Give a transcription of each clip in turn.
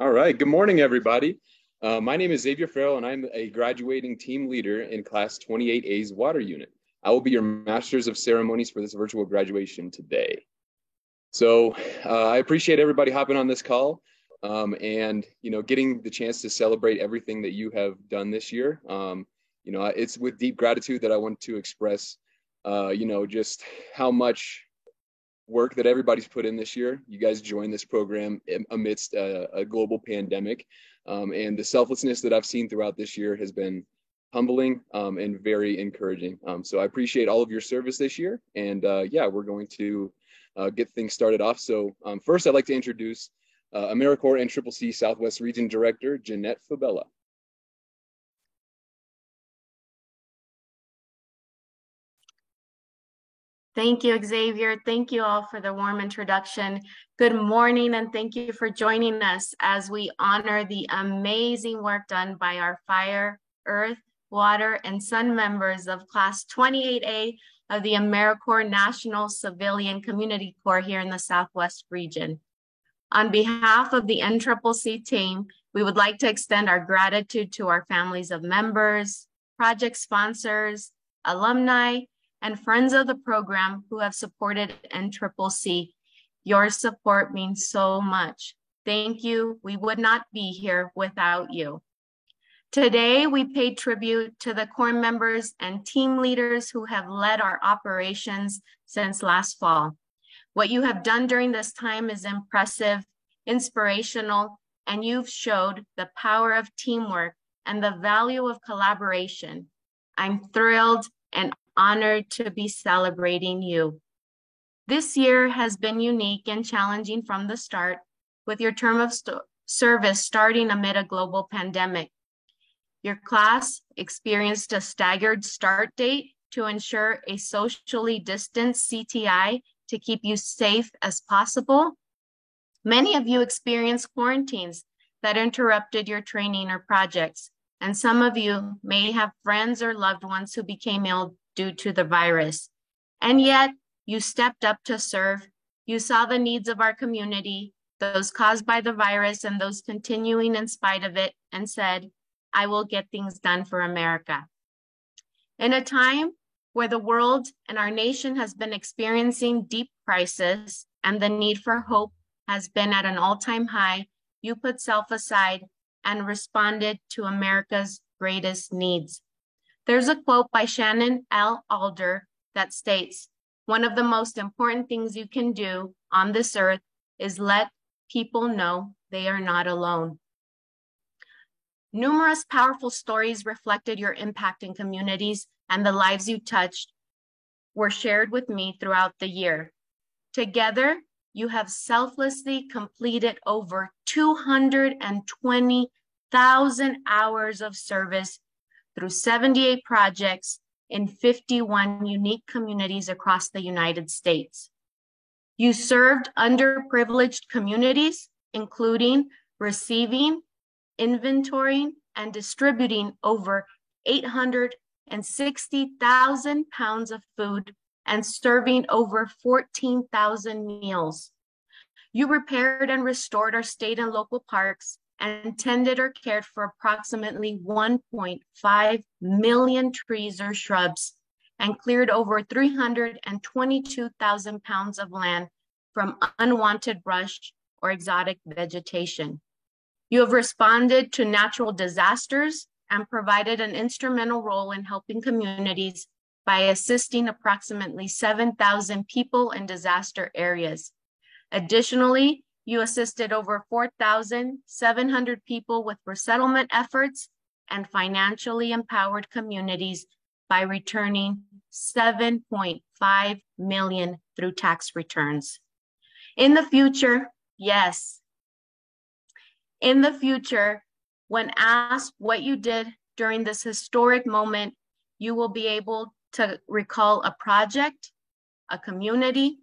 All right. Good morning, everybody. My name is Xavier Farrell, and I'm a graduating team leader in Class 28A's Water Unit. I will be your Masters of Ceremonies for this virtual graduation today. So I appreciate everybody hopping on this call and getting the chance to celebrate everything that you have done this year. It's with deep gratitude that I want to express, just how much work that everybody's put in this year. You guys joined this program amidst a global pandemic, and the selflessness that I've seen throughout this year has been humbling and very encouraging. So I appreciate all of your service this year, and we're going to get things started off. So first, I'd like to introduce AmeriCorps and CCC Southwest Region Director Jeanette Fabella. Thank you, Xavier. Thank you all for the warm introduction. Good morning, and thank you for joining us as we honor the amazing work done by our Fire, Earth, Water, and Sun members of Class 28A of the AmeriCorps National Civilian Community Corps here in the Southwest region. On behalf of the NCCC team, we would like to extend our gratitude to our families of members, project sponsors, alumni, and friends of the program who have supported NCCC. Your support means so much. Thank you. We would not be here without you. Today, we pay tribute to the Corps members and team leaders who have led our operations since last fall. What you have done during this time is impressive, inspirational, and you've showed the power of teamwork and the value of collaboration. I'm thrilled and honored to be celebrating you. This year has been unique and challenging from the start, with your term of service starting amid a global pandemic. Your class experienced a staggered start date to ensure a socially distanced CTI to keep you safe as possible. Many of you experienced quarantines that interrupted your training or projects, and some of you may have friends or loved ones who became ill due to the virus. And yet, you stepped up to serve. You saw the needs of our community, those caused by the virus and those continuing in spite of it, and said, I will get things done for America. In a time where the world and our nation has been experiencing deep crisis and the need for hope has been at an all-time high, you put self aside and responded to America's greatest needs. There's a quote by Shannon L. Alder that states, one of the most important things you can do on this earth is let people know they are not alone. Numerous powerful stories reflected your impact in communities, and the lives you touched were shared with me throughout the year. Together, you have selflessly completed over 220,000 hours of service through 78 projects in 51 unique communities across the United States. You served underprivileged communities, including receiving, inventorying, and distributing over 860,000 pounds of food and serving over 14,000 meals. You repaired and restored our state and local parks and tended or cared for approximately 1.5 million trees or shrubs and cleared over 322,000 pounds of land from unwanted brush or exotic vegetation. You have responded to natural disasters and provided an instrumental role in helping communities by assisting approximately 7,000 people in disaster areas. Additionally, you assisted over 4,700 people with resettlement efforts and financially empowered communities by returning $7.5 million through tax returns. In the future, yes, in the future, when asked what you did during this historic moment, you will be able to recall a project, a community,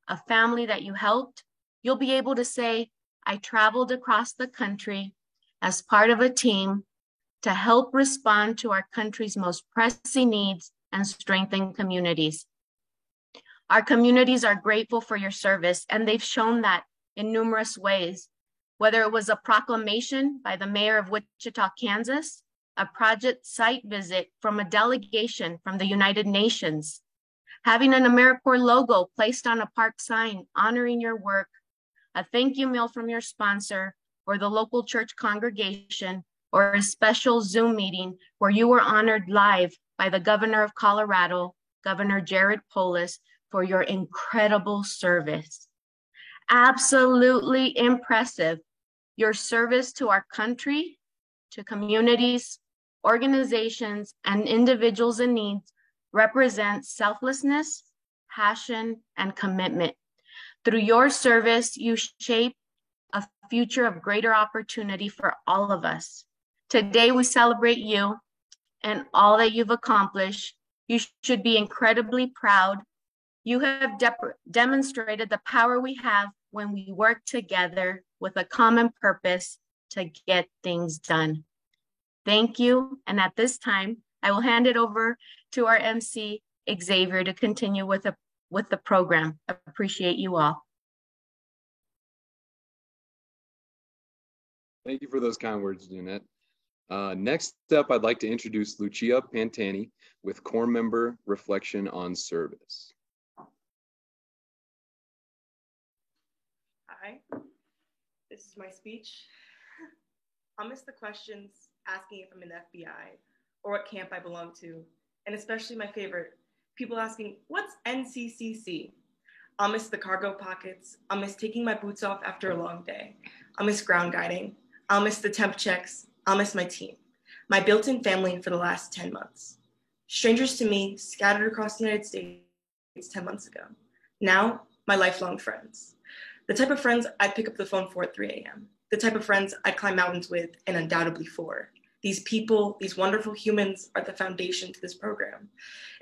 a family that you helped. You'll be able to say, I traveled across the country as part of a team to help respond to our country's most pressing needs and strengthen communities. Our communities are grateful for your service, and they've shown that in numerous ways. Whether it was a proclamation by the mayor of Wichita, Kansas, a project site visit from a delegation from the United Nations, having an AmeriCorps logo placed on a park sign honoring your work, a thank you mail from your sponsor or the local church congregation, or a special Zoom meeting where you were honored live by the governor of Colorado, Governor Jared Polis, for your incredible service. Absolutely impressive. Your service to our country, to communities, organizations, and individuals in need represents selflessness, passion, and commitment. Through your service, you shape a future of greater opportunity for all of us. Today, we celebrate you and all that you've accomplished. You should be incredibly proud. You have demonstrated the power we have when we work together with a common purpose to get things done. Thank you. And at this time, I will hand it over to our MC, Xavier, to continue with the program. I appreciate you all. Thank you for those kind words, Jeanette. Next up, I'd like to introduce Lucia Pantani with Corps Member Reflection on Service. Hi, this is my speech. I'll miss the questions asking if I'm in the FBI or what camp I belong to, and especially my favorite, people asking, what's NCCC? I'll miss the cargo pockets. I'll miss taking my boots off after a long day. I'll miss ground guiding. I'll miss the temp checks. I'll miss my team, my built-in family for the last 10 months. Strangers to me scattered across the United States 10 months ago. Now, my lifelong friends. The type of friends I'd pick up the phone for at 3 a.m. The type of friends I'd climb mountains with and undoubtedly for. These people, these wonderful humans are the foundation to this program.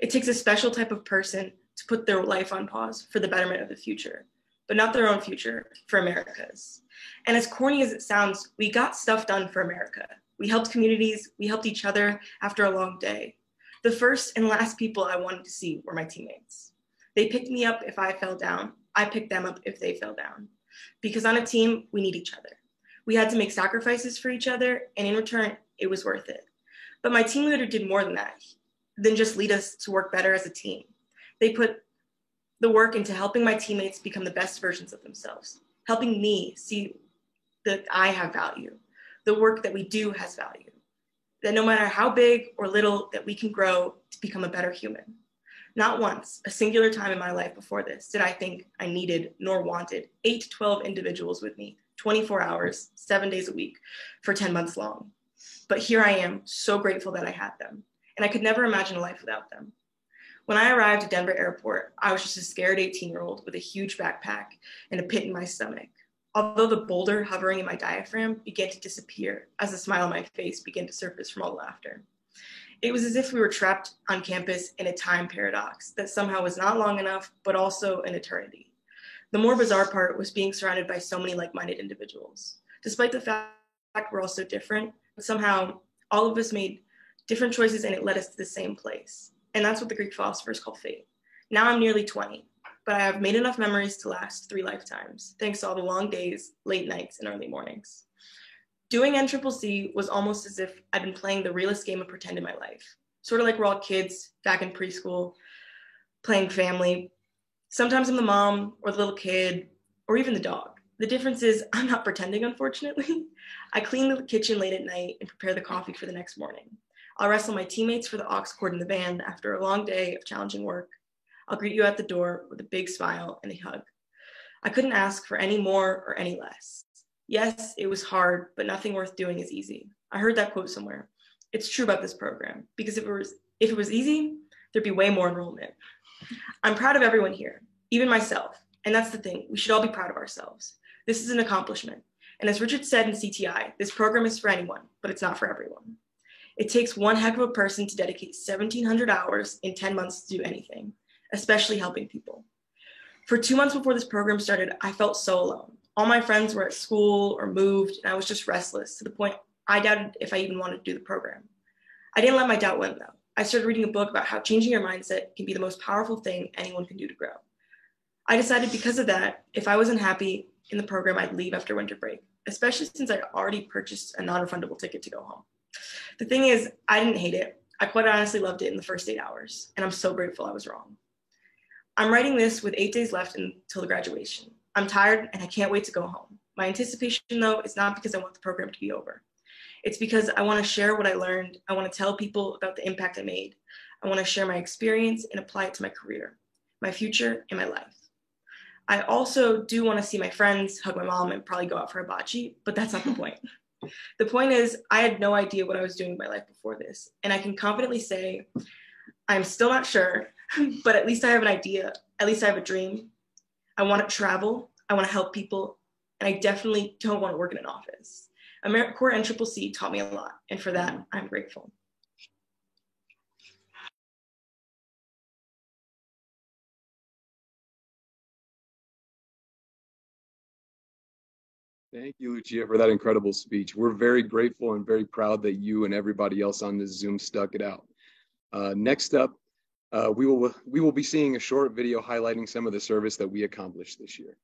It takes a special type of person to put their life on pause for the betterment of the future, but not their own future, for America's. And as corny as it sounds, we got stuff done for America. We helped communities, we helped each other after a long day. The first and last people I wanted to see were my teammates. They picked me up if I fell down. I picked them up if they fell down. Because on a team, we need each other. We had to make sacrifices for each other, and in return, it was worth it. But my team leader did more than that, than just lead us to work better as a team. They put the work into helping my teammates become the best versions of themselves, helping me see that I have value, the work that we do has value, that no matter how big or little, that we can grow to become a better human. Not once, a singular time in my life before this, did I think I needed nor wanted 8 to 12 individuals with me, 24 hours, 7 days a week, for 10 months long. But here I am, so grateful that I had them, and I could never imagine a life without them. When I arrived at Denver Airport, I was just a scared 18-year-old with a huge backpack and a pit in my stomach. Although the boulder hovering in my diaphragm began to disappear as a smile on my face began to surface from all the laughter. It was as if we were trapped on campus in a time paradox that somehow was not long enough, but also an eternity. The more bizarre part was being surrounded by so many like-minded individuals. Despite the fact we're all so different, somehow all of us made different choices and it led us to the same place. And that's what the Greek philosophers call fate. Now I'm nearly 20, but I have made enough memories to last 3 lifetimes, thanks to all the long days, late nights, and early mornings. Doing NCCC was almost as if I'd been playing the realest game of pretend in my life. Sort of like we're all kids back in preschool, playing family. Sometimes I'm the mom or the little kid or even the dog. The difference is I'm not pretending, unfortunately. I clean the kitchen late at night and prepare the coffee for the next morning. I'll wrestle my teammates for the aux cord in the van after a long day of challenging work. I'll greet you at the door with a big smile and a hug. I couldn't ask for any more or any less. Yes, it was hard, but nothing worth doing is easy. I heard that quote somewhere. It's true about this program, because if it was easy, there'd be way more enrollment. I'm proud of everyone here, even myself. And that's the thing, we should all be proud of ourselves. This is an accomplishment. And as Richard said in CTI, this program is for anyone, but it's not for everyone. It takes one heck of a person to dedicate 1,700 hours in 10 months to do anything, especially helping people. For 2 months before this program started, I felt so alone. All my friends were at school or moved, and I was just restless to the point I doubted if I even wanted to do the program. I didn't let my doubt win though. I started reading a book about how changing your mindset can be the most powerful thing anyone can do to grow. I decided because of that, if I wasn't happy in the program, I'd leave after winter break. especially since I already purchased a non-refundable ticket to go home. The thing is, I didn't hate it. I quite honestly loved it in the first 8 hours, and I'm so grateful I was wrong. I'm writing this with 8 days left until the graduation. I'm tired and I can't wait to go home. My anticipation, though, is not because I want the program to be over. It's because I want to share what I learned. I want to tell people about the impact I made. I want to share my experience and apply it to my career, my future, and my life. I also do want to see my friends, hug my mom, and probably go out for a hibachi, but that's not the point. The point is, I had no idea what I was doing in my life before this, and I can confidently say, I'm still not sure, but at least I have an idea. At least I have a dream. I want to travel. I want to help people, and I definitely don't want to work in an office. AmeriCorps and CCC taught me a lot, and for that, I'm grateful. Thank you, Lucia, for that incredible speech. We're very grateful and very proud that you and everybody else on this Zoom stuck it out. Next up, we will be seeing a short video highlighting some of the service that we accomplished this year.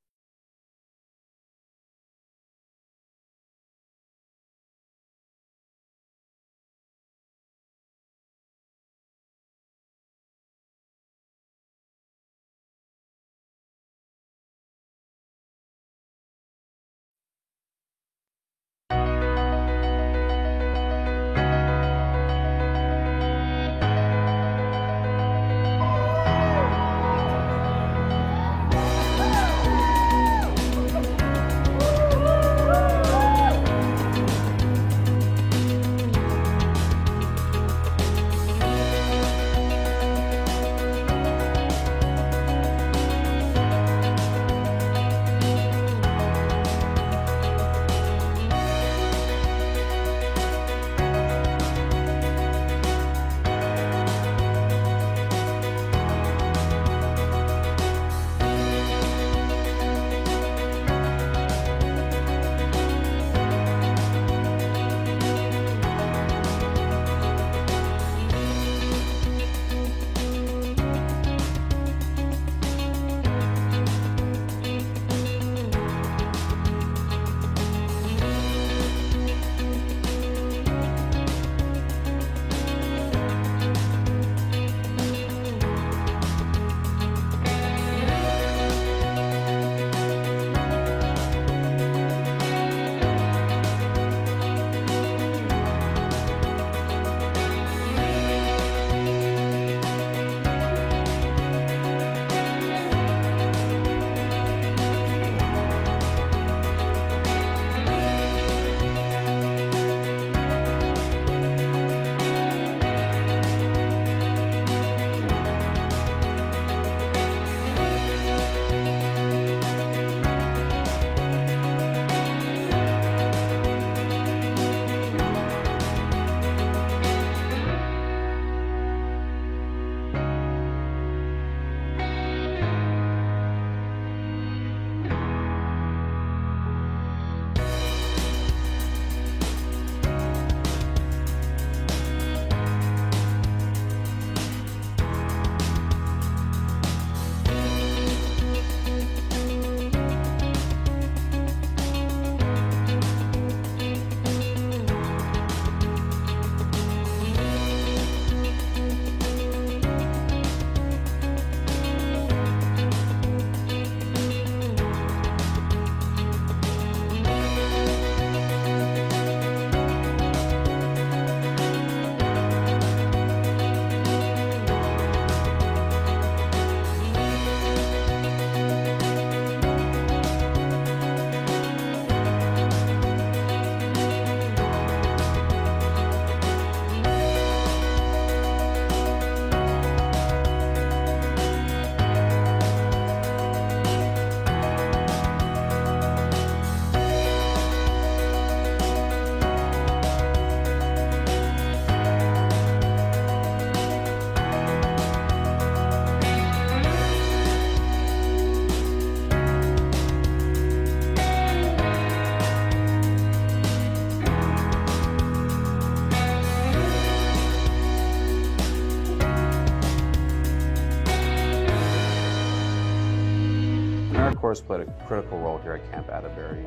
Corps has played a critical role here at Camp Atterbury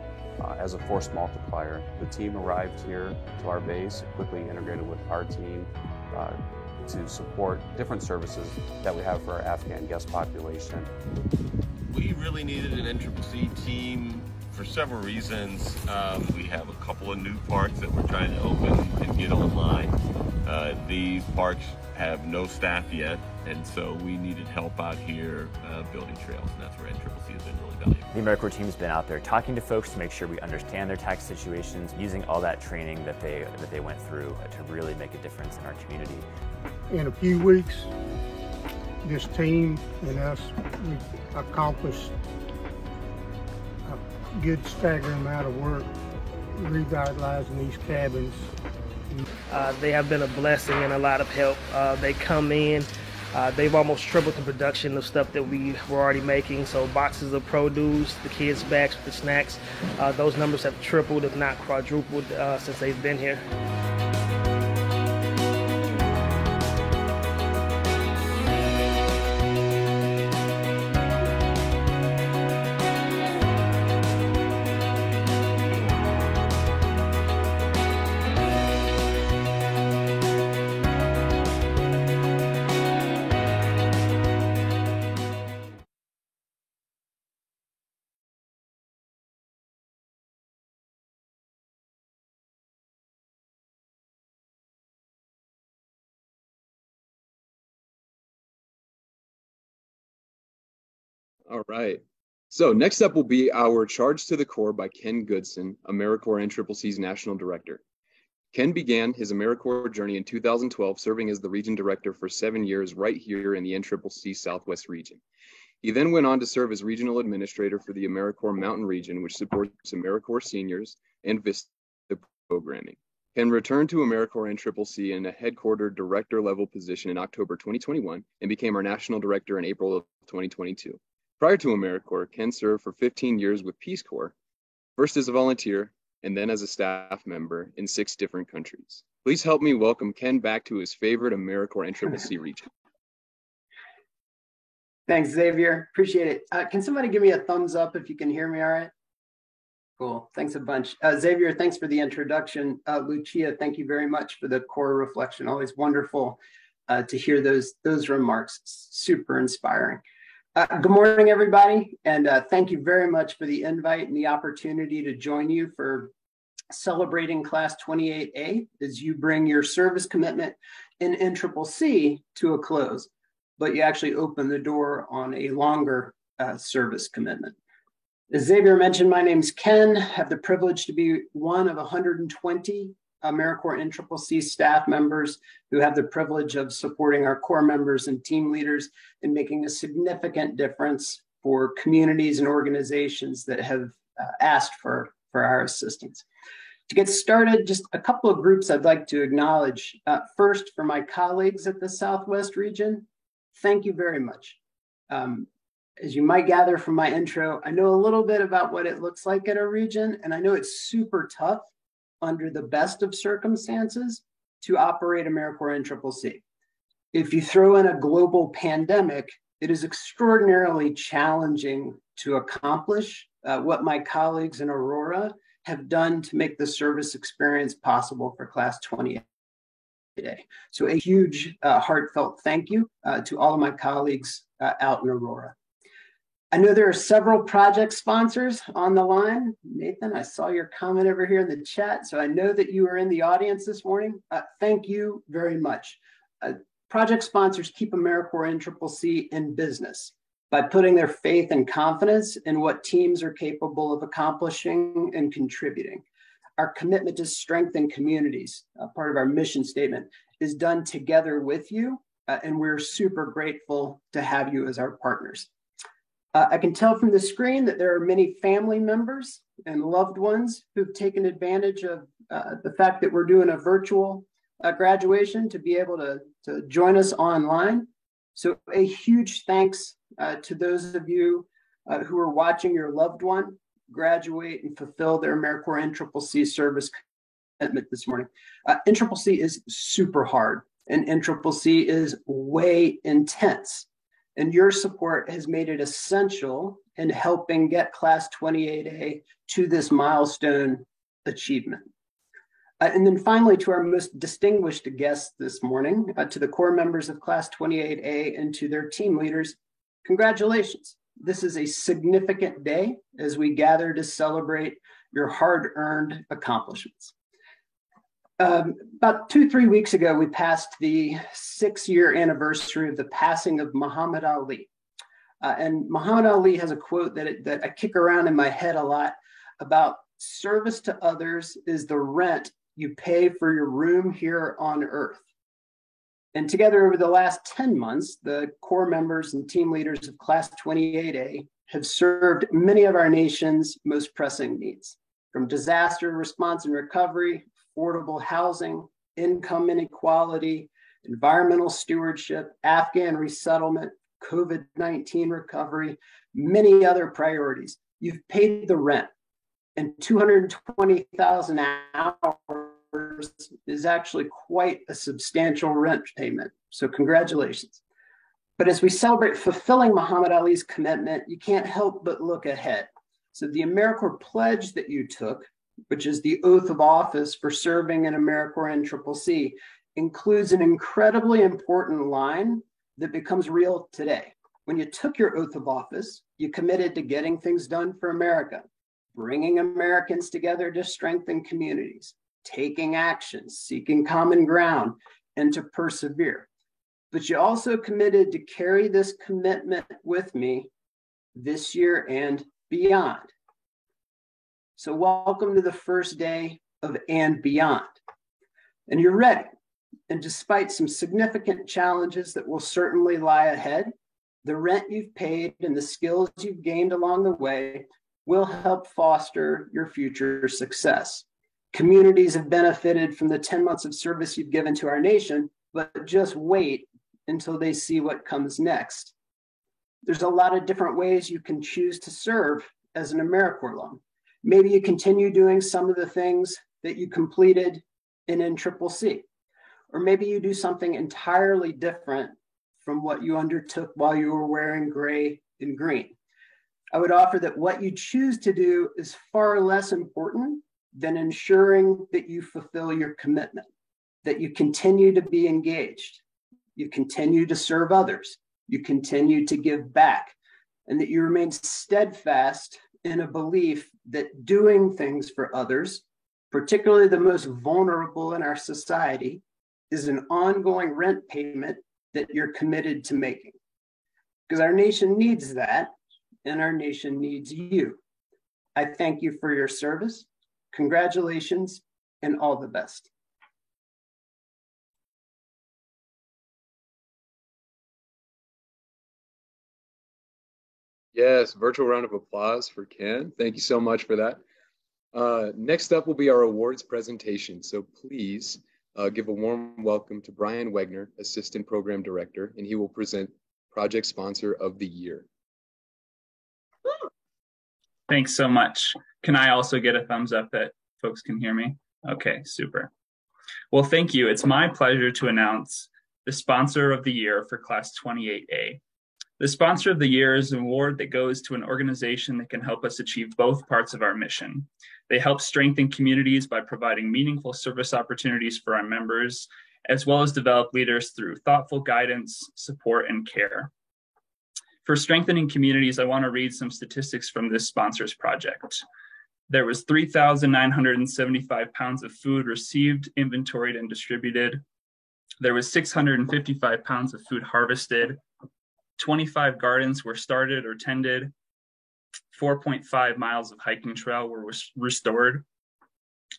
as a force multiplier. The team arrived here to our base, quickly integrated with our team to support different services that we have for our Afghan guest population. We really needed an NCCC team for several reasons. We have a couple of new parks that we're trying to open and get online. These parks have no staff yet, and so we needed help out here building trails, and that's where NCCC has been really valuable. The AmeriCorps team has been out there talking to folks to make sure we understand their tax situations, using all that training that they went through to really make a difference in our community. In a few weeks, this team and us, we accomplished a good staggering amount of work revitalizing these cabins. They have been a blessing and a lot of help. They come in, they've almost tripled the production of stuff that we were already making. So boxes of produce, the kids' bags with the snacks, those numbers have tripled, if not quadrupled, since they've been here. All right. So next up will be our Charge to the Corps by Ken Goodson, AmeriCorps NCCC's National Director. Ken began his AmeriCorps journey in 2012, serving as the region director for 7 years right here in the NCCC Southwest region. He then went on to serve as regional administrator for the AmeriCorps Mountain region, which supports AmeriCorps seniors and VISTA programming. Ken returned to AmeriCorps NCCC in a headquartered director level position in October 2021 and became our national director in April of 2022. Prior to AmeriCorps, Ken served for 15 years with Peace Corps, first as a volunteer and then as a staff member in 6 different countries. Please help me welcome Ken back to his favorite AmeriCorps NCCC region. Thanks, Xavier. Appreciate it. Can somebody give me a thumbs up if you can hear me all right? Cool. Thanks a bunch. Xavier, thanks for the introduction. Lucia, thank you very much for the Corps reflection. Always wonderful to hear those remarks. Super inspiring. Good morning, everybody, and thank you very much for the invite and the opportunity to join you for celebrating Class 28A as you bring your service commitment in NCCC to a close, but you actually open the door on a longer service commitment. As Xavier mentioned, my name's Ken. I have the privilege to be one of 120 AmeriCorps NCCC staff members who have the privilege of supporting our Corps members and team leaders in making a significant difference for communities and organizations that have asked for our assistance. To get started, just a couple of groups I'd like to acknowledge. First, for my colleagues at the Southwest region, thank you very much. As you might gather from my intro, I know a little bit about what it looks like in a region, and I know it's super tough under the best of circumstances to operate AmeriCorps NCCC. If you throw in a global pandemic, it is extraordinarily challenging to accomplish what my colleagues in Aurora have done to make the service experience possible for Class 28 today. So a huge heartfelt thank you to all of my colleagues out in Aurora. I know there are several project sponsors on the line. Nathan, I saw your comment over here in the chat, so I know that you are in the audience this morning. Thank you very much. Project sponsors keep AmeriCorps NCCC in business by putting their faith and confidence in what teams are capable of accomplishing and contributing. Our commitment to strengthen communities, part of our mission statement, is done together with you, and we're super grateful to have you as our partners. I can tell from the screen that there are many family members and loved ones who've taken advantage of the fact that we're doing a virtual graduation to be able to join us online. So a huge thanks to those of you who are watching your loved one graduate and fulfill their AmeriCorps NCCC service commitment this morning. NCCC is super hard, and NCCC is way intense. and your support has made it essential in helping get Class 28A to this milestone achievement. And then finally, to our most distinguished guests this morning, to the core members of Class 28A and to their team leaders, congratulations. This is a significant day as we gather to celebrate your hard-earned accomplishments. About 2-3 weeks ago, we passed the 6-year anniversary of the passing of Muhammad Ali. And Muhammad Ali has a quote that I kick around in my head a lot about service to others is the rent you pay for your room here on earth. And together over the last 10 months, the core members and team leaders of Class 28A have served many of our nation's most pressing needs, from disaster response and recovery, affordable housing, income inequality, environmental stewardship, Afghan resettlement, COVID-19 recovery, many other priorities. You've paid the rent, and 220,000 hours is actually quite a substantial rent payment. So congratulations. But as we celebrate fulfilling Muhammad Ali's commitment, you can't help but look ahead. So the AmeriCorps pledge that you took, which is the oath of office for serving in AmeriCorps NCCC, includes an incredibly important line that becomes real today. When you took your oath of office, you committed to getting things done for America, bringing Americans together to strengthen communities, taking action, seeking common ground, and to persevere. But you also committed to carry this commitment with me this year and beyond. So welcome to the first day of And Beyond. And you're ready. And despite some significant challenges that will certainly lie ahead, the rent you've paid and the skills you've gained along the way will help foster your future success. Communities have benefited from the 10 months of service you've given to our nation, but just wait until they see what comes next. There's a lot of different ways you can choose to serve as an AmeriCorps alum. Maybe you continue doing some of the things that you completed in NCCC, or maybe you do something entirely different from what you undertook while you were wearing gray and green. I would offer that what you choose to do is far less important than ensuring that you fulfill your commitment, that you continue to be engaged, you continue to serve others, you continue to give back, and that you remain steadfast in a belief that doing things for others, particularly the most vulnerable in our society, is an ongoing rent payment that you're committed to making. Because our nation needs that, and our nation needs you. I thank you for your service. Congratulations, and all the best. Yes, virtual round of applause for Ken. Thank you so much for that. Next up will be our awards presentation. So please give a warm welcome to Brian Wegner, Assistant Program Director, and he will present Project Sponsor of the Year. Thanks so much. Can I also get a thumbs up that folks can hear me? Okay, super. Well, thank you. It's my pleasure to announce the Sponsor of the Year for Class 28A. The Sponsor of the Year is an award that goes to an organization that can help us achieve both parts of our mission. They help strengthen communities by providing meaningful service opportunities for our members, as well as develop leaders through thoughtful guidance, support, and care. For strengthening communities, I want to read some statistics from this sponsors project. There was 3,975 pounds of food received, inventoried, and distributed. There was 655 pounds of food harvested. 25 gardens were started or tended. 4.5 miles of hiking trail were restored.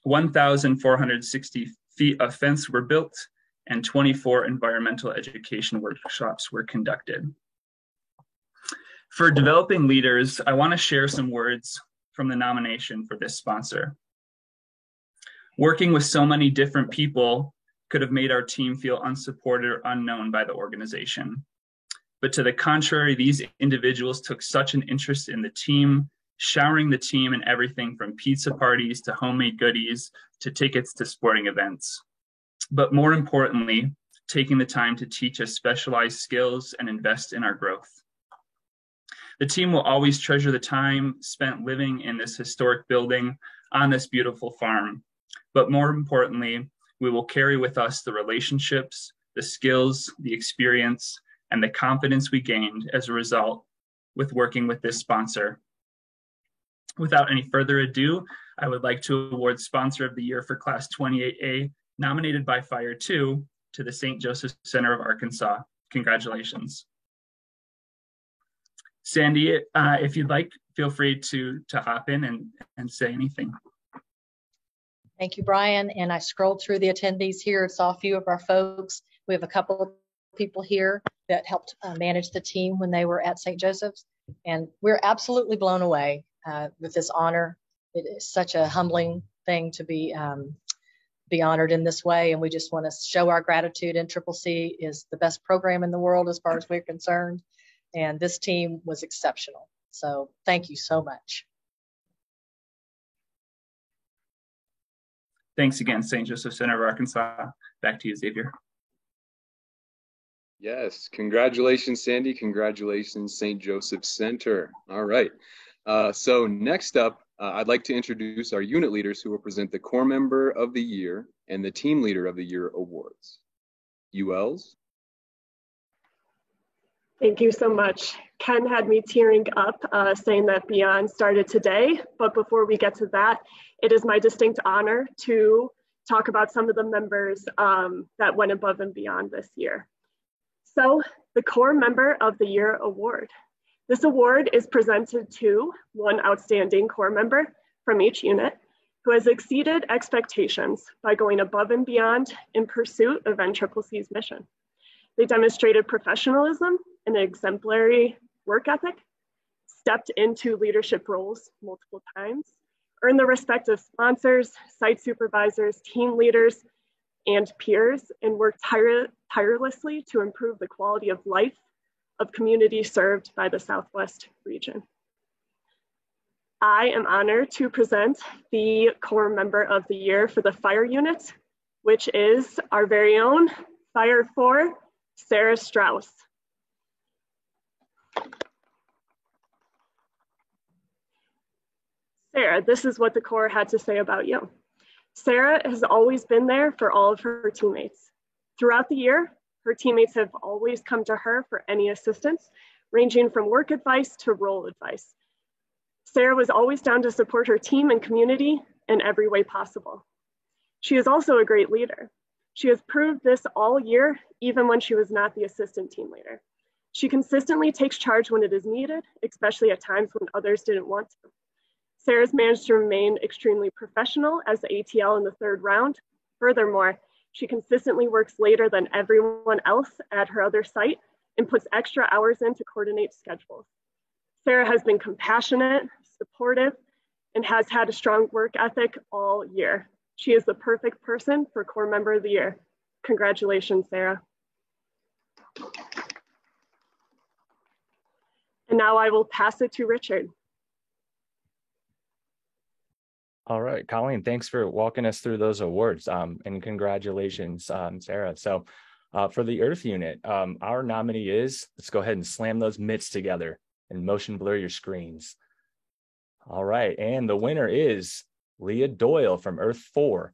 1,460 feet of fence were built, and 24 environmental education workshops were conducted. For developing leaders, I want to share some words from the nomination for this sponsor. Working with so many different people could have made our team feel unsupported or unknown by the organization. But to the contrary, these individuals took such an interest in the team, showering the team in everything from pizza parties to homemade goodies to tickets to sporting events. But more importantly, taking the time to teach us specialized skills and invest in our growth. The team will always treasure the time spent living in this historic building on this beautiful farm. But more importantly, we will carry with us the relationships, the skills, the experience, and the confidence we gained as a result with working with this sponsor. Without any further ado, I would like to award Sponsor of the Year for Class 28A, nominated by Fire 2, to the St. Joseph Center of Arkansas. Congratulations. Sandy, if you'd like, feel free to hop in and say anything. Thank you, Brian. And I scrolled through the attendees here, saw a few of our folks. We have a couple of people here that helped manage the team when they were at St. Joseph's. And we're absolutely blown away with this honor. It is such a humbling thing to be honored in this way. And we just want to show our gratitude. And CCC is the best program in the world as far as we're concerned. And this team was exceptional. So thank you so much. Thanks again, St. Joseph Center of Arkansas. Back to you, Xavier. Yes, congratulations, Sandy. Congratulations, St. Joseph Center. All right. So next up, I'd like to introduce our unit leaders who will present the Corps Member of the Year and the Team Leader of the Year awards. ULs. Thank you so much. Ken had me tearing up saying that Beyond started today, but before we get to that, it is my distinct honor to talk about some of the members that went above and beyond this year. So the Corps Member of the Year award. This award is presented to one outstanding Corps member from each unit who has exceeded expectations by going above and beyond in pursuit of NCCC's mission. They demonstrated professionalism and an exemplary work ethic, stepped into leadership roles multiple times, earned the respect of sponsors, site supervisors, team leaders, and peers, and worked tirelessly to improve the quality of life of communities served by the Southwest region. I am honored to present the Corps Member of the Year for the Fire Unit, which is our very own Fire 4, Sarah Strauss. Sarah, this is what the Corps had to say about you. Sarah has always been there for all of her teammates. Throughout the year, her teammates have always come to her for any assistance, ranging from work advice to role advice. Sarah was always down to support her team and community in every way possible. She is also a great leader. She has proved this all year, even when she was not the assistant team leader. She consistently takes charge when it is needed, especially at times when others didn't want to. Sarah's managed to remain extremely professional as the ATL in the third round. Furthermore, she consistently works later than everyone else at her other site and puts extra hours in to coordinate schedules. Sarah has been compassionate, supportive, and has had a strong work ethic all year. She is the perfect person for Corps Member of the Year. Congratulations, Sarah. And now I will pass it to Richard. All right, Colleen, thanks for walking us through those awards, and congratulations, Sarah. So for the Earth Unit, our nominee is, let's go ahead and slam those mitts together and motion blur your screens. All right, and the winner is Leah Doyle from Earth 4.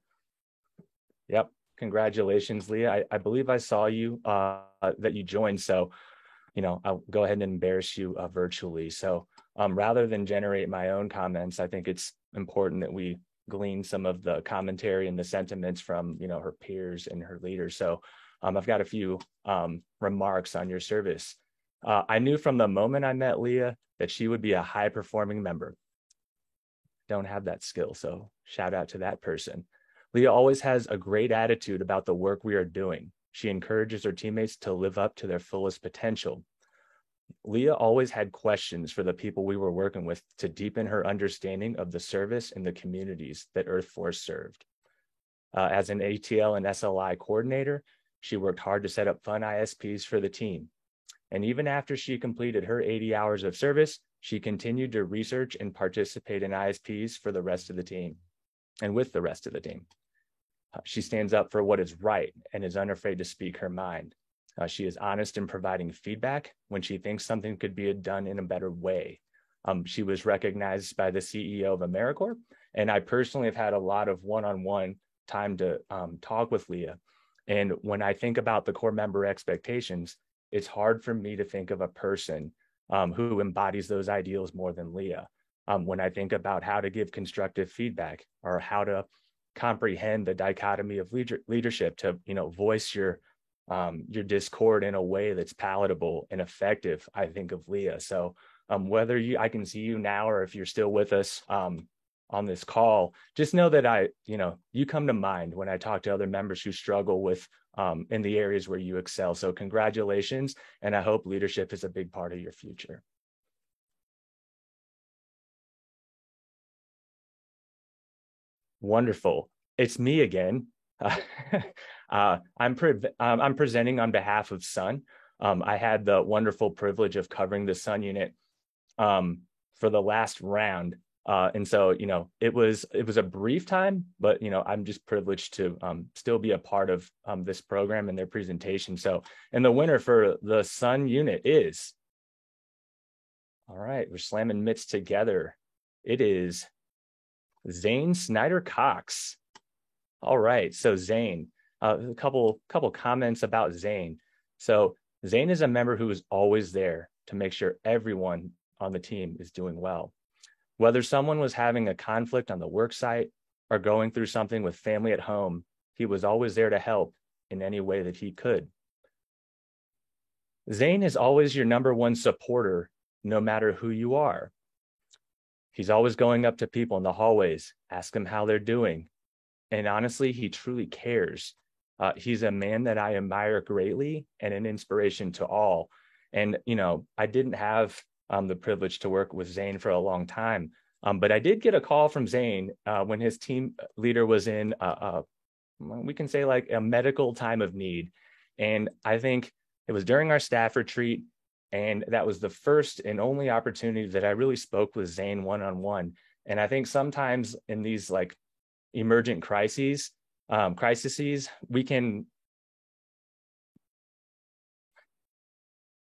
Yep, congratulations, Leah. I believe I saw you, that you joined, so I'll go ahead and embarrass you virtually. So rather than generate my own comments, I think it's important that we glean some of the commentary and the sentiments from her peers and her leaders. So I've got a few remarks on your service. I knew from the moment I met Leah that she would be a high performing member. Don't have that skill, so shout out to that person. Leah always has a great attitude about the work we are doing. She encourages her teammates to live up to their fullest potential. Leah always had questions for the people we were working with to deepen her understanding of the service and the communities that Earth Force served. As an ATL and SLI coordinator, she worked hard to set up fun ISPs for the team. And even after she completed her 80 hours of service, she continued to research and participate in ISPs for the rest of the team and with the rest of the team. She stands up for what is right and is unafraid to speak her mind. She is honest in providing feedback when she thinks something could be done in a better way. She was recognized by the CEO of AmeriCorps, and I personally have had a lot of one-on-one time to talk with Leah. And when I think about the core member expectations, it's hard for me to think of a person who embodies those ideals more than Leah. When I think about how to give constructive feedback or how to comprehend the dichotomy of leadership, to voice your discord in a way that's palatable and effective, I think of Leah. So whether I can see you now or if you're still with us on this call, just know that you come to mind when I talk to other members who struggle with in the areas where you excel. So congratulations, and I hope leadership is a big part of your future. Wonderful. It's me again. I'm presenting on behalf of Sun. I had the wonderful privilege of covering the Sun unit for the last round. And so, it was a brief time, but, I'm just privileged to still be a part of this program and their presentation. So, and the winner for the Sun unit is, all right, we're slamming mitts together. It is Zane Snyder Cox. All right, so Zane, a couple comments about Zane. So Zane is a member who is always there to make sure everyone on the team is doing well. Whether someone was having a conflict on the work site or going through something with family at home, he was always there to help in any way that he could. Zane is always your number one supporter, no matter who you are. He's always going up to people in the hallways, ask them how they're doing. And honestly, he truly cares. He's a man that I admire greatly and an inspiration to all. And, I didn't have the privilege to work with Zane for a long time, but I did get a call from Zane when his team leader was in, we can say like a medical time of need. And I think it was during our staff retreat. And that was the first and only opportunity that I really spoke with Zane one-on-one. And I think sometimes in these like emergent crises, we can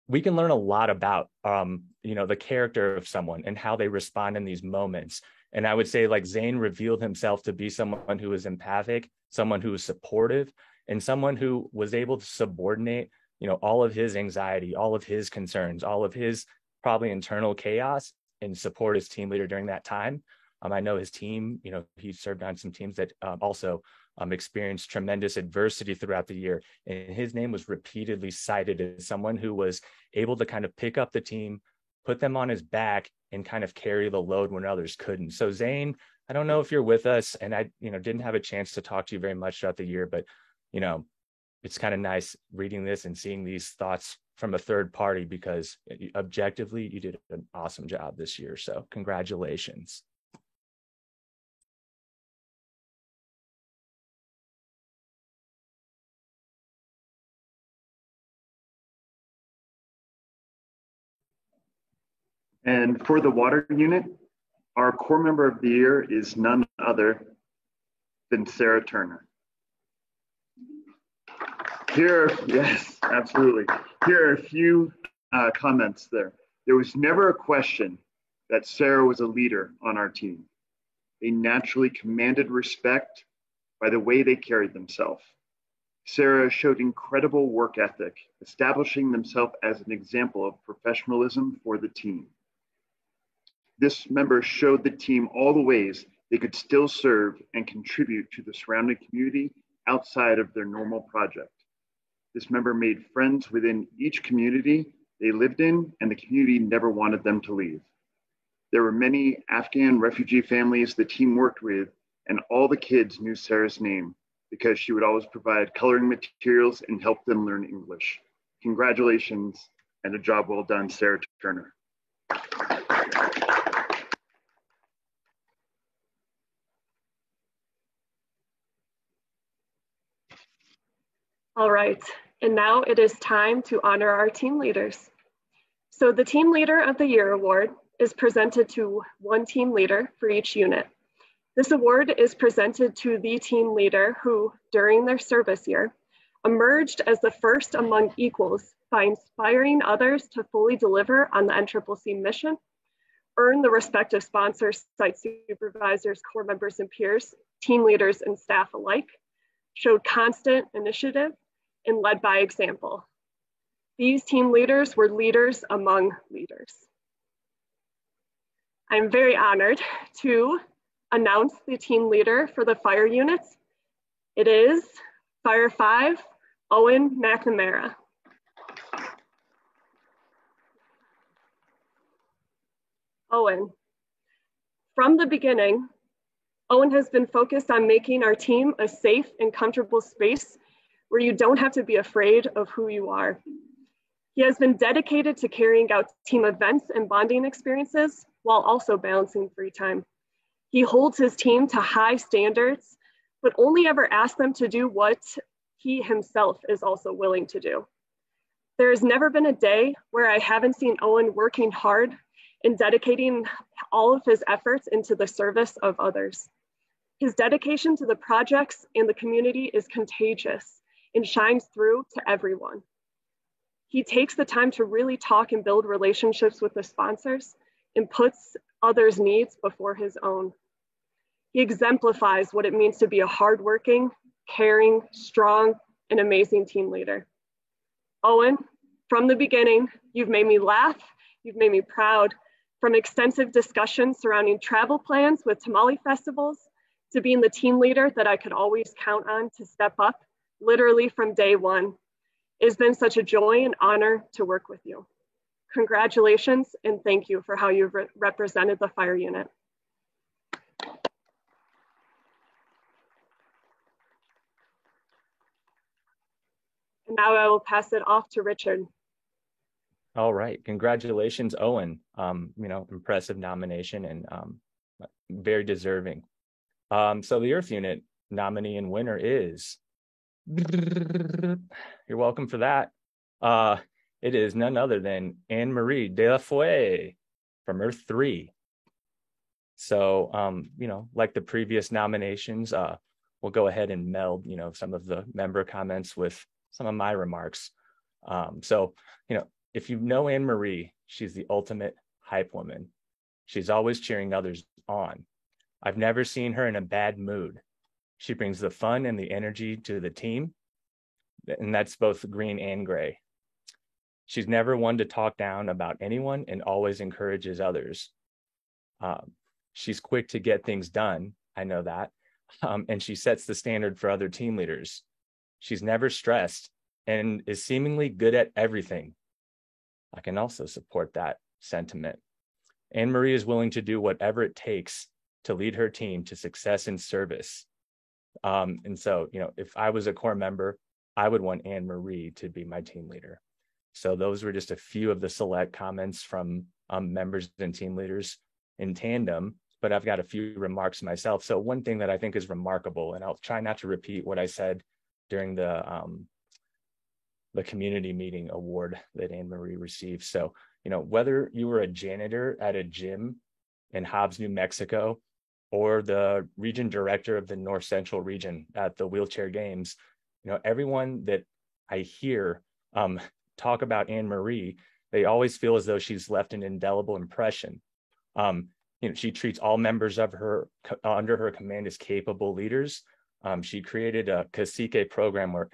learn a lot about, the character of someone and how they respond in these moments. And I would say like Zane revealed himself to be someone who was empathic, someone who was supportive, and someone who was able to subordinate all of his anxiety, all of his concerns, all of his probably internal chaos and support his team leader during that time. I know his team, he served on some teams that also experienced tremendous adversity throughout the year. And his name was repeatedly cited as someone who was able to kind of pick up the team, put them on his back, and kind of carry the load when others couldn't. So Zane, I don't know if you're with us, and I, didn't have a chance to talk to you very much throughout the year, but, it's kind of nice reading this and seeing these thoughts from a third party, because objectively you did an awesome job this year. So congratulations. And for the water unit, our core member of the year is none other than Sarah Turner. Yes, absolutely. Here are a few comments there. There was never a question that Sarah was a leader on our team. They naturally commanded respect by the way they carried themselves. Sarah showed incredible work ethic, establishing themselves as an example of professionalism for the team. This member showed the team all the ways they could still serve and contribute to the surrounding community outside of their normal project. This member made friends within each community they lived in, and the community never wanted them to leave. There were many Afghan refugee families the team worked with, and all the kids knew Sarah's name because she would always provide coloring materials and help them learn English. Congratulations and a job well done, Sarah Turner. All right, and now it is time to honor our team leaders. So the Team Leader of the Year award is presented to one team leader for each unit. This award is presented to the team leader who, during their service year, emerged as the first among equals by inspiring others to fully deliver on the NCCC mission, earned the respect of sponsors, site supervisors, corps members and peers, team leaders and staff alike, showed constant initiative, and led by example. These team leaders were leaders among leaders. I'm very honored to announce the team leader for the fire units. It is Fire 5, Owen McNamara. Owen. From the beginning, Owen has been focused on making our team a safe and comfortable space where you don't have to be afraid of who you are. He has been dedicated to carrying out team events and bonding experiences while also balancing free time. He holds his team to high standards, but only ever asks them to do what he himself is also willing to do. There has never been a day where I haven't seen Owen working hard and dedicating all of his efforts into the service of others. His dedication to the projects and the community is contagious and shines through to everyone. He takes the time to really talk and build relationships with the sponsors and puts others' needs before his own. He exemplifies what it means to be a hardworking, caring, strong, and amazing team leader. Owen, from the beginning, you've made me laugh, you've made me proud, from extensive discussions surrounding travel plans with tamale festivals to being the team leader that I could always count on to step up, literally from day one. It's been such a joy and honor to work with you. Congratulations and thank you for how you've represented the fire unit. And now I will pass it off to Richard. All right, congratulations, Owen. Impressive nomination and very deserving. So the Earth Unit nominee and winner is, you're welcome for that. It is none other than Anne-Marie De La Foy from Earth 3. So, like the previous nominations, we'll go ahead and meld, some of the member comments with some of my remarks. If you know Anne-Marie, she's the ultimate hype woman. She's always cheering others on. I've never seen her in a bad mood. She brings the fun and the energy to the team, and that's both green and gray. She's never one to talk down about anyone and always encourages others. She's quick to get things done, I know that, and she sets the standard for other team leaders. She's never stressed and is seemingly good at everything. I can also support that sentiment. Anne-Marie is willing to do whatever it takes to lead her team to success and service. If I was a core member, I would want Anne-Marie to be my team leader. So those were just a few of the select comments from members and team leaders in tandem, but I've got a few remarks myself. So one thing that I think is remarkable, and I'll try not to repeat what I said during the community meeting award that Anne-Marie received. So, whether you were a janitor at a gym in Hobbs, New Mexico, or the region director of the North Central region at the Wheelchair Games, everyone that I hear talk about Anne-Marie, they always feel as though she's left an indelible impression. She treats all members of her under her command as capable leaders. She created a Cacique program where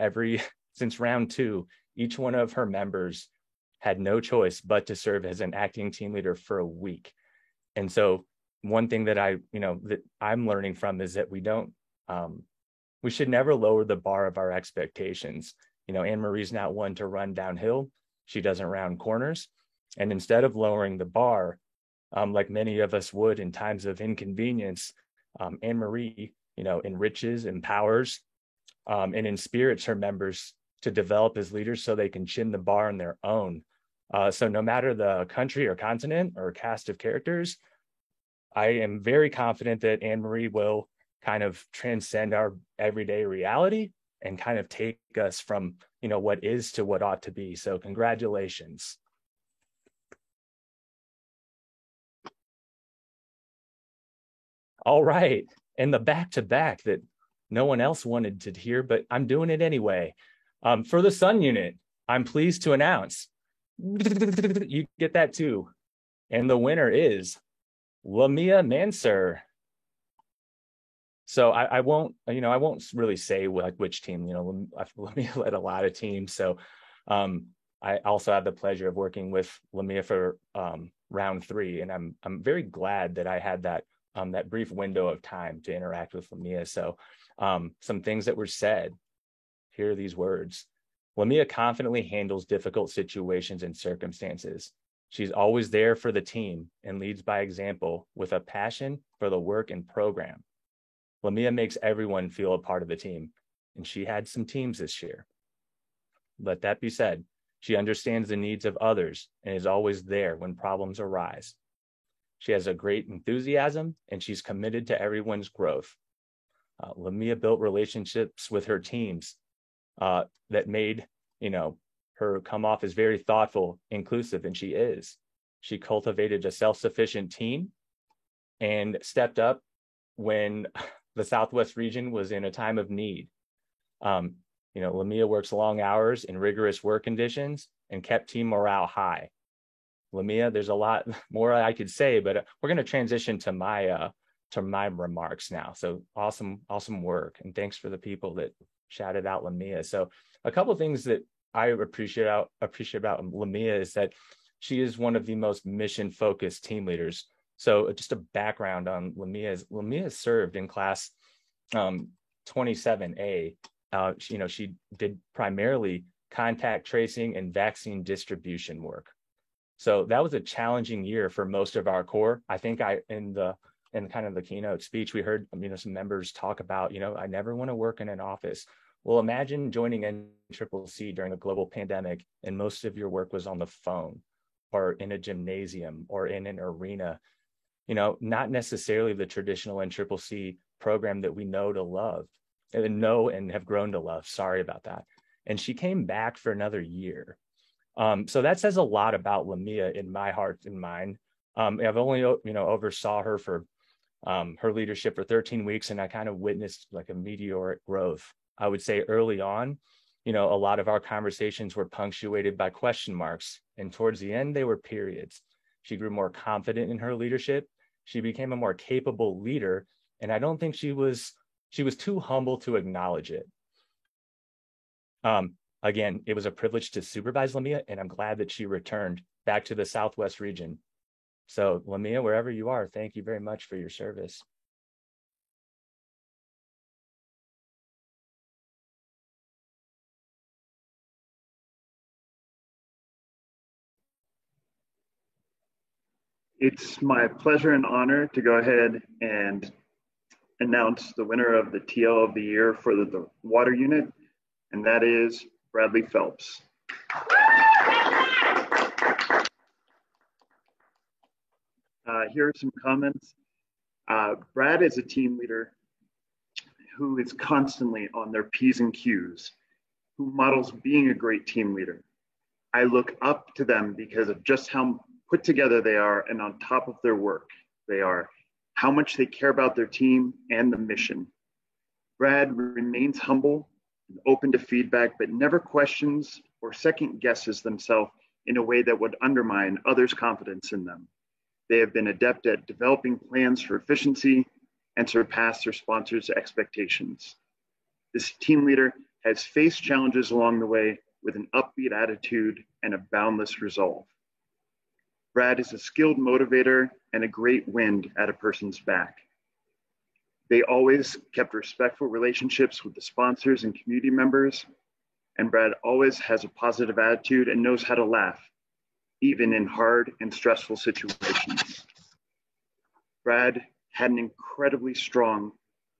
since round 2, each one of her members had no choice but to serve as an acting team leader for a week. And so one thing that I'm learning from is that we should never lower the bar of our expectations. Anne-Marie's not one to run downhill. She doesn't round corners. And instead of lowering the bar, like many of us would in times of inconvenience, Anne-Marie, enriches, empowers, and inspires her members to develop as leaders so they can chin the bar on their own. So no matter the country or continent or cast of characters, I am very confident that Anne-Marie will kind of transcend our everyday reality and kind of take us from, what is to what ought to be. So congratulations. All right. and the back-to-back that no one else wanted to hear, but I'm doing it anyway. For the Sun unit, I'm pleased to announce, you get that too. And the winner is Lamia Mansur. So I won't really say which team, Lamia led a lot of teams. So I also had the pleasure of working with Lamia for round 3. And I'm very glad that I had that brief window of time to interact with Lamia. So some things that were said, here are these words. Lamia confidently handles difficult situations and circumstances. She's always there for the team and leads by example with a passion for the work and program. Lamia makes everyone feel a part of the team, and she had some teams this year. Let that be said, she understands the needs of others and is always there when problems arise. She has a great enthusiasm, and she's committed to everyone's growth. Lamia built relationships with her teams that made, her come off as very thoughtful, inclusive, and she is. She cultivated a self-sufficient team and stepped up when the Southwest region was in a time of need. Lamia works long hours in rigorous work conditions and kept team morale high. Lamia, there's a lot more I could say, but we're going to transition to my remarks now. So awesome work, and thanks for the people that shouted out Lamia. So a couple of things that I appreciate about Lamia is that she is one of the most mission-focused team leaders. So just a background on Lamia served in class 27A. She did primarily contact tracing and vaccine distribution work. So that was a challenging year for most of our corps. I think in kind of the keynote speech, we heard some members talk about, I never want to work in an office. Well, imagine joining NCCC during a global pandemic and most of your work was on the phone or in a gymnasium or in an arena, not necessarily the traditional NCCC program that we know and have grown to love. Sorry about that. And she came back for another year. So that says a lot about Lamia in my heart and mind. I've only, oversaw her for her leadership for 13 weeks, and I kind of witnessed like a meteoric growth. I would say early on, a lot of our conversations were punctuated by question marks, and towards the end, they were periods. She grew more confident in her leadership. She became a more capable leader, and I don't think she was too humble to acknowledge it. Again, it was a privilege to supervise Lamia, and I'm glad that she returned back to the Southwest region. So Lamia, wherever you are, thank you very much for your service. It's my pleasure and honor to go ahead and announce the winner of the TL of the year for the water unit, and that is Bradley Phelps. Here are some comments. Brad is a team leader who is constantly on their P's and Q's, who models being a great team leader. I look up to them because of just how put together they are and on top of their work they are, how much they care about their team and the mission. Brad remains humble and open to feedback, but never questions or second guesses themselves in a way that would undermine others' confidence in them. They have been adept at developing plans for efficiency and surpass their sponsors' expectations. This team leader has faced challenges along the way with an upbeat attitude and a boundless resolve. Brad is a skilled motivator and a great wind at a person's back. They always kept respectful relationships with the sponsors and community members, and Brad always has a positive attitude and knows how to laugh, even in hard and stressful situations. Brad had an incredibly strong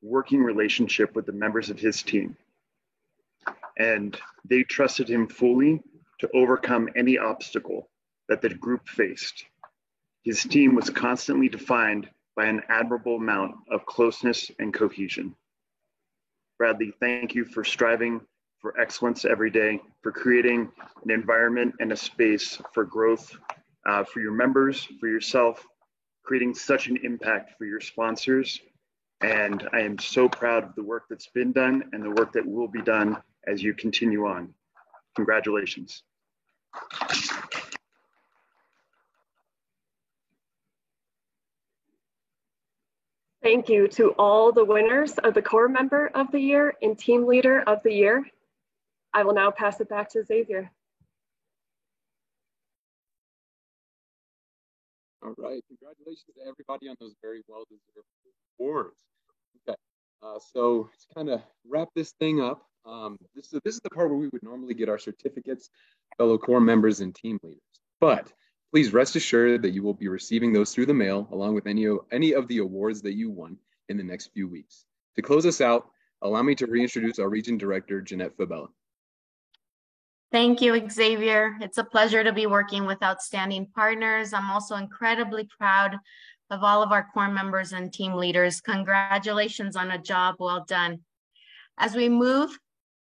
working relationship with the members of his team, and they trusted him fully to overcome any obstacle that the group faced. His team was constantly defined by an admirable amount of closeness and cohesion. Bradley, thank you for striving for excellence every day, for creating an environment and a space for growth for your members, for yourself, creating such an impact for your sponsors, And I am so proud of the work that's been done and the work that will be done as you continue on. Congratulations. Thank you to all the winners of the Corps Member of the Year and Team Leader of the Year. I will now pass it back to Xavier. All right, congratulations to everybody on those very well-deserved awards. Okay, so to kind of wrap this thing up, this is the part where we would normally get our certificates, fellow Corps members and team leaders. But please rest assured that you will be receiving those through the mail, along with any of the awards that you won in the next few weeks. To close us out, allow me to reintroduce our Region Director, Jeanette Fabella. Thank you, Xavier. It's a pleasure to be working with outstanding partners. I'm also incredibly proud of all of our Corps members and team leaders. Congratulations on a job well done. As we move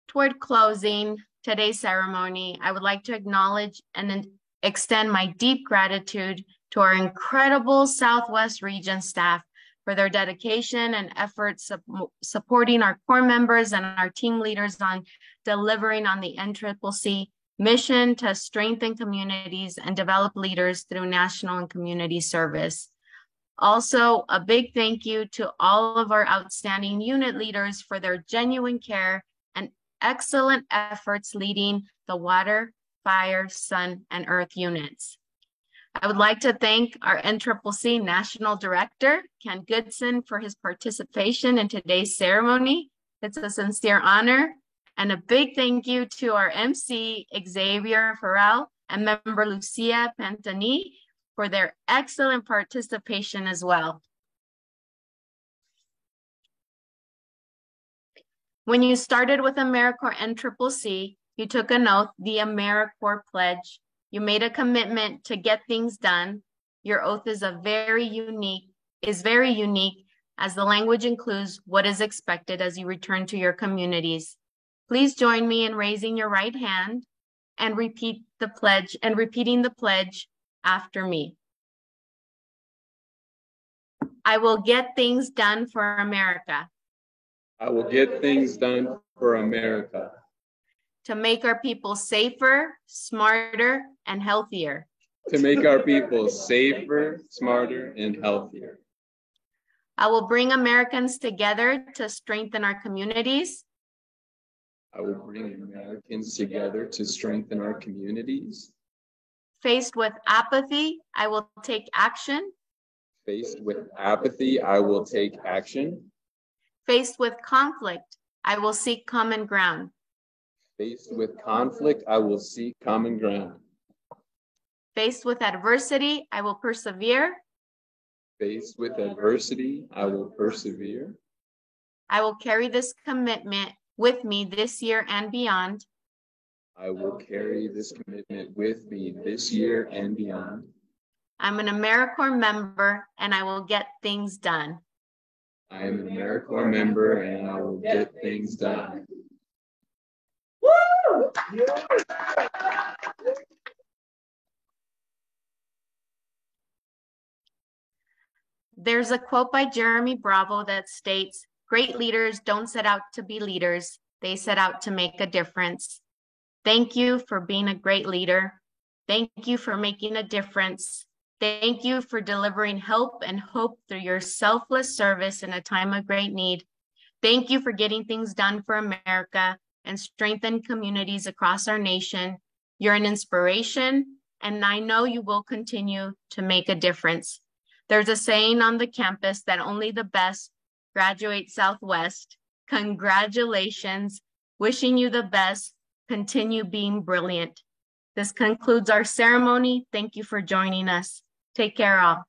toward closing today's ceremony, I would like to acknowledge and extend my deep gratitude to our incredible Southwest Region staff for their dedication and efforts supporting our Corps members and our team leaders on delivering on the NCCC mission to strengthen communities and develop leaders through national and community service. Also, a big thank you to all of our outstanding unit leaders for their genuine care and excellent efforts leading the water, fire, sun, and earth units. I would like to thank our NCCC National Director, Ken Goodson, for his participation in today's ceremony. It's a sincere honor. And a big thank you to our MC, Xavier Farrell, and member Lucia Pantani for their excellent participation as well. When you started with AmeriCorps NCCC, you took an oath, the AmeriCorps Pledge. You made a commitment to get things done. Your oath is very unique as the language includes what is expected as you return to your communities. Please join me in raising your right hand and repeating the pledge after me. I will get things done for America. I will get things done for America. To make our people safer, smarter, and healthier. To make our people safer, smarter, and healthier. I will bring Americans together to strengthen our communities. I will bring Americans together to strengthen our communities. Faced with apathy, I will take action. Faced with apathy, I will take action. Faced with conflict, I will seek common ground. Faced with conflict, I will seek common ground. Faced with adversity, I will persevere. Faced with adversity, I will persevere. I will carry this commitment with me this year and beyond. I will carry this commitment with me this year and beyond. I'm an AmeriCorps member and I will get things done. I am an AmeriCorps member and I will get things done. Woo! There's a quote by Jeremy Bravo that states, "Great leaders don't set out to be leaders, they set out to make a difference." Thank you for being a great leader. Thank you for making a difference. Thank you for delivering help and hope through your selfless service in a time of great need. Thank you for getting things done for America and strengthen communities across our nation. You're an inspiration, and I know you will continue to make a difference. There's a saying on the campus that only the best graduate Southwest. Congratulations. Wishing you the best. Continue being brilliant. This concludes our ceremony. Thank you for joining us. Take care all.